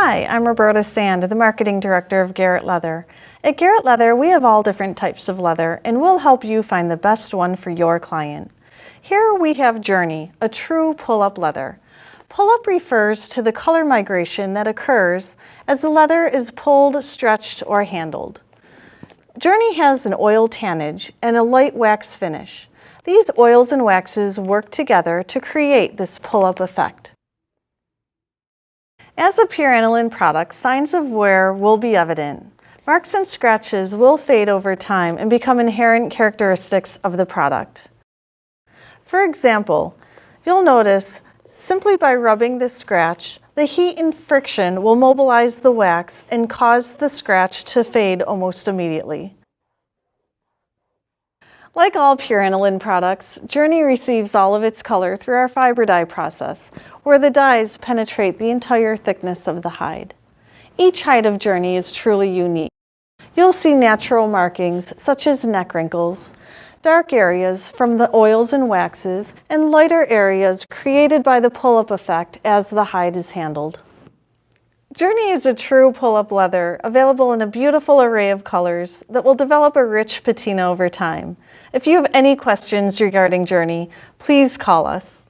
Hi, I'm Roberta Sand, the Marketing Director of Garrett Leather. At Garrett Leather, we have all different types of leather, and we'll help you find the best one for your client. Here we have Journey, a true pull-up leather. Pull-up refers to the color migration that occurs as the leather is pulled, stretched, or handled. Journey has an oil tannage and a light wax finish. These oils and waxes work together to create this pull-up effect. As a pure aniline product, signs of wear will be evident. Marks and scratches will fade over time and become inherent characteristics of the product. For example, you'll notice simply by rubbing the scratch, the heat and friction will mobilize the wax and cause the scratch to fade almost immediately. Like all pure aniline products, Journey receives all of its color through our fiber dye process, where the dyes penetrate the entire thickness of the hide. Each hide of Journey is truly unique. You'll see natural markings such as neck wrinkles, dark areas from the oils and waxes, and lighter areas created by the pull-up effect as the hide is handled. Journey is a true pull-up leather, available in a beautiful array of colors that will develop a rich patina over time. If you have any questions regarding Journey, please call us.